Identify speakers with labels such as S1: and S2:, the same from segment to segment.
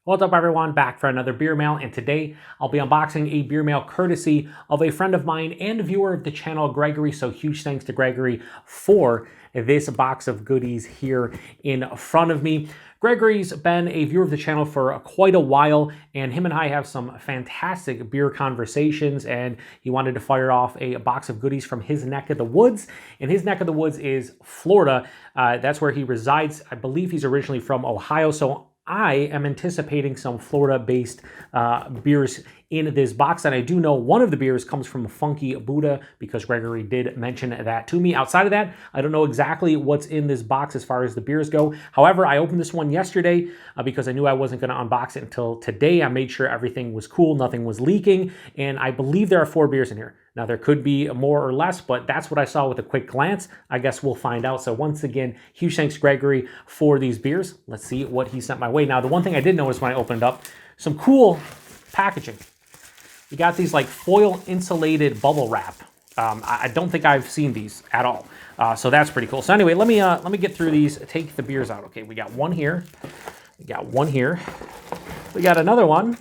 S1: What's up everyone, back for another beer mail, and today I'll be unboxing a beer mail courtesy of a friend of mine and a viewer of the channel, Gregory, so huge thanks to Gregory for this box of goodies here in front of me. Gregory's been a viewer of the channel for quite a while, and him and I have some fantastic beer conversations, and he wanted to fire off a box of goodies from his neck of the woods, and his neck of the woods is Florida. That's where he resides. I believe he's originally from Ohio, so I am anticipating some Florida-based beers in this box, and I do know one of the beers comes from Funky Buddha because Gregory did mention that to me. Outside of that, I don't know exactly what's in this box as far as the beers go. However, I opened this one yesterday because I knew I wasn't going to unbox it until today. I made sure everything was cool, nothing was leaking, and I believe there are 4 beers in here. Now, there could be more or less, but that's what I saw with a quick glance. I guess we'll find out. So once again, huge thanks to Gregory for these beers. Let's see what he sent my way. Now, the one thing I did notice when I opened it up, some cool packaging. You got these like foil insulated bubble wrap. I don't think I've seen these at all. So that's pretty cool. So anyway, let me get through these, take the beers out. Okay, we got one here. We got one here. We got another one.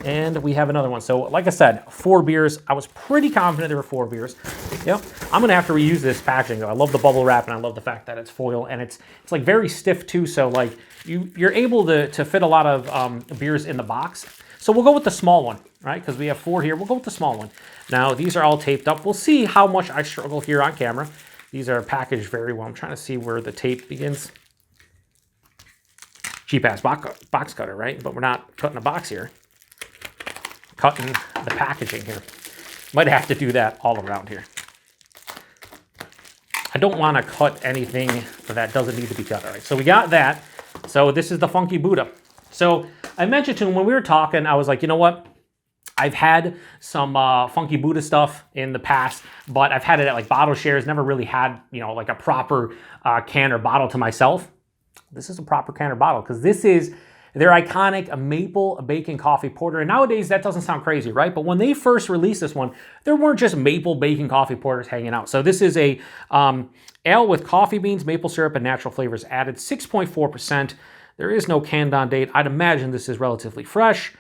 S1: And we have another one. So like I said, 4 beers. I was pretty confident there were 4 beers. Yep. I'm gonna have to reuse this packaging though. I love the bubble wrap and I love the fact that it's foil and it's like very stiff too. So like you're able to fit a lot of beers in the box. So we'll go with the small one, right? Because we have 4 here. We'll go with the small one. Now these are all taped up. We'll see how much I struggle here on camera. These are packaged very well. I'm trying to see where the tape begins. Cheap ass box cutter, right? But we're not cutting a box here. Cutting the packaging here. Might have to do that all around here. I don't want to cut anything that doesn't need to be cut. All right, so we got that. So this is the Funky Buddha. So I mentioned to him when we were talking, I was like, you know what? I've had some Funky Buddha stuff in the past, but I've had it at like bottle shares, never really had, you know, like a proper can or bottle to myself. This is a proper can or bottle because this is their iconic maple bacon coffee porter. And nowadays that doesn't sound crazy, right? But when they first released this one, there weren't just maple bacon coffee porters hanging out. So this is a ale with coffee beans, maple syrup, and natural flavors added, 6.4%. There is no canned on date. I'd imagine this is relatively fresh.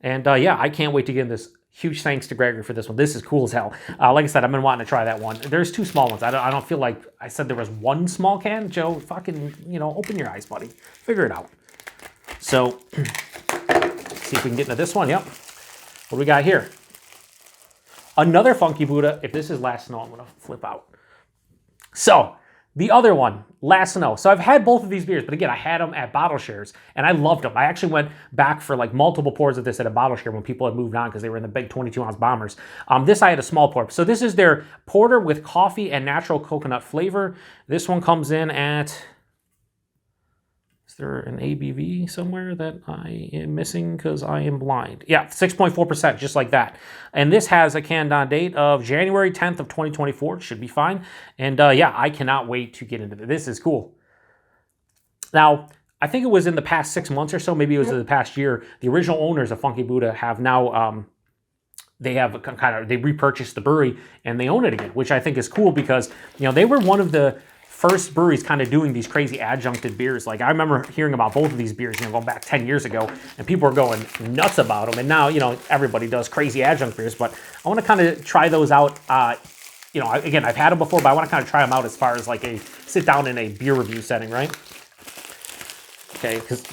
S1: And yeah, I can't wait to get in this. Huge thanks to Gregory for this one. This is cool as hell. Like I said, I've been wanting to try that one. There's 2 small ones. I don't feel like I said there was 1 small can. Joe, fucking, you know, open your eyes, buddy. Figure it out. So, see if we can get into this one. Yep. What do we got here? Another Funky Buddha. If this is Last Snow, I'm going to flip out. So, the other one, Last Snow. So, I've had both of these beers, but again, I had them at bottle shares, and I loved them. I actually went back for like multiple pours of this at a bottle share when people had moved on because they were in the big 22-ounce bombers. This, I had a small pour. So, this is their porter with coffee and natural coconut flavor. This one comes in at... Is there an ABV somewhere that I am missing because I am blind? Yeah, 6.4%, just like that. And this has a canned on date of January 10th of 2024. It should be fine. And yeah, I cannot wait to get into this. This is cool. Now, I think it was in the past 6 months or so, maybe it was in the past year, the original owners of Funky Buddha have now, they repurchased the brewery and they own it again, which I think is cool because, you know, they were one of the first breweries kind of doing these crazy adjuncted beers. Like I remember hearing about both of these beers, you know, going back 10 years ago, and people were going nuts about them. And now, you know, everybody does crazy adjunct beers, but I want to kind of try those out. You know, again, I've had them before, but I want to kind of try them out as far as like a sit down in a beer review setting, right? Okay, because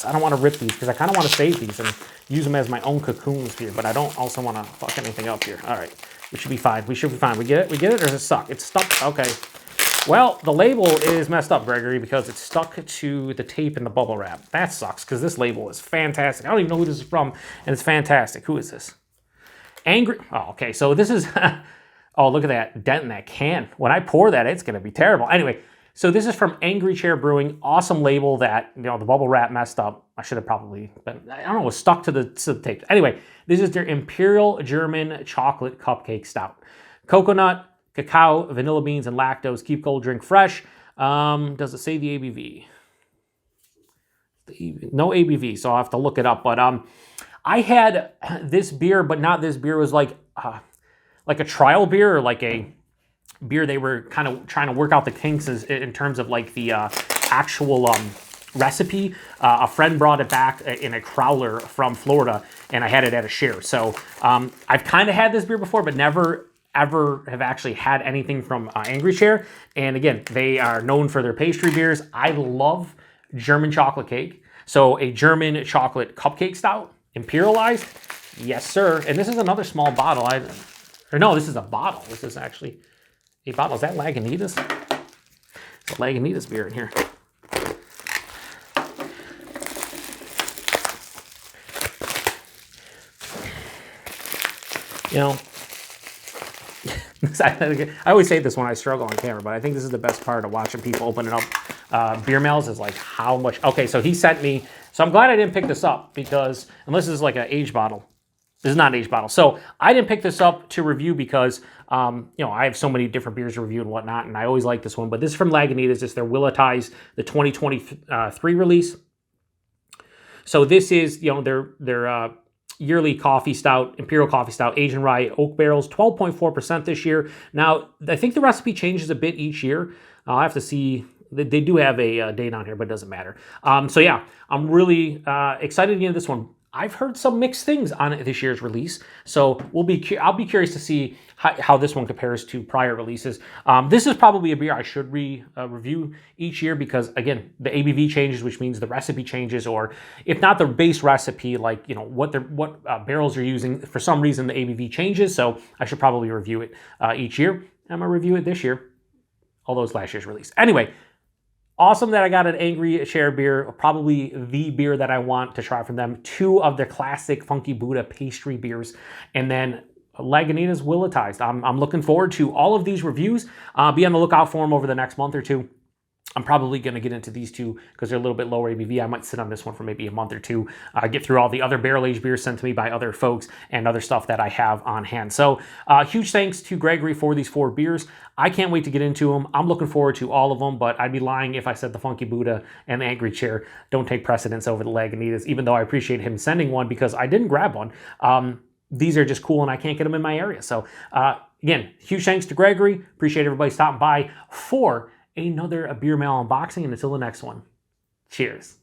S1: I don't want to rip these because I kind of want to save these and use them as my own cocoons here, but I don't also want to fuck anything up here. All right. We should be fine. We should be fine. We get it? We get it? Or does it suck? It's stuck. Okay. Well, the label is messed up, Gregory, because it's stuck to the tape in the bubble wrap. That sucks, because this label is fantastic. I don't even know who this is from, and it's fantastic. Who is this? Angry... Oh, okay. So this is... Oh, look at that dent in that can. When I pour that, it's going to be terrible. Anyway, so this is from Angry Chair Brewing. Awesome label that, you know, the bubble wrap messed up. I should have probably been... I don't know, it was stuck to the tape. Anyway, this is their Imperial German Chocolate Cupcake Stout. Coconut, cacao, vanilla beans, and lactose. Keep cold, drink fresh. Does it say the ABV? No ABV, so I'll have to look it up. But I had this beer, but not this beer. It was like a trial beer or like a beer they were kind of trying to work out the kinks in terms of like the actual recipe. A friend brought it back in a crowler from Florida, and I had it at a share. So I've kind of had this beer before, but never ever have actually had anything from Angry Chair. And again, they are known for their pastry beers. I love German chocolate cake. So a German chocolate cupcake stout, imperialized. Yes, sir. And this is another small bottle. No, this is a bottle. This is actually a bottle. Is that Lagunitas? It's a Lagunitas beer in here. You know, I always say this when I struggle on camera, but I think this is the best part of watching people opening up beer mails is like how much. Okay, so he sent me. So I'm glad I didn't pick this up because unless this is like an aged bottle. This is not an aged bottle. So I didn't pick this up to review because, you know, I have so many different beers to review and whatnot, and I always like this one. But this is from Lagunitas. It's their Willetize, the 2023 release. So this is, you know, their yearly coffee stout, imperial coffee stout, Asian rye oak barrels, 12.4% this year. Now, I think the recipe changes a bit each year. I'll have to see. They do have a date on here, but it doesn't matter. So yeah, I'm really excited to get into this one. I've heard some mixed things on this year's release, so I'll be curious to see how this one compares to prior releases. This is probably a beer I should review each year because, again, the ABV changes, which means the recipe changes, or if not the base recipe, like, you know, what barrels you're using, for some reason the ABV changes, so I should probably review it each year. I'm going to review it this year, although it's last year's release. Anyway, awesome that I got an Angry Chair beer, probably the beer that I want to try from them. 2 of their classic Funky Buddha pastry beers, and then Lagunitas Willitized. I'm looking forward to all of these reviews. Be on the lookout for them over the next month or two. I'm probably going to get into these two because they're a little bit lower ABV. I might sit on this one for maybe a month or two, get through all the other barrel-aged beers sent to me by other folks and other stuff that I have on hand. So huge thanks to Gregory for these 4 beers. I can't wait to get into them. I'm looking forward to all of them, but I'd be lying if I said the Funky Buddha and the Angry Chair don't take precedence over the Lagunitas, even though I appreciate him sending one because I didn't grab one. These are just cool and I can't get them in my area. So again, huge thanks to Gregory. Appreciate everybody stopping by for another beer mail unboxing, and until the next one, cheers.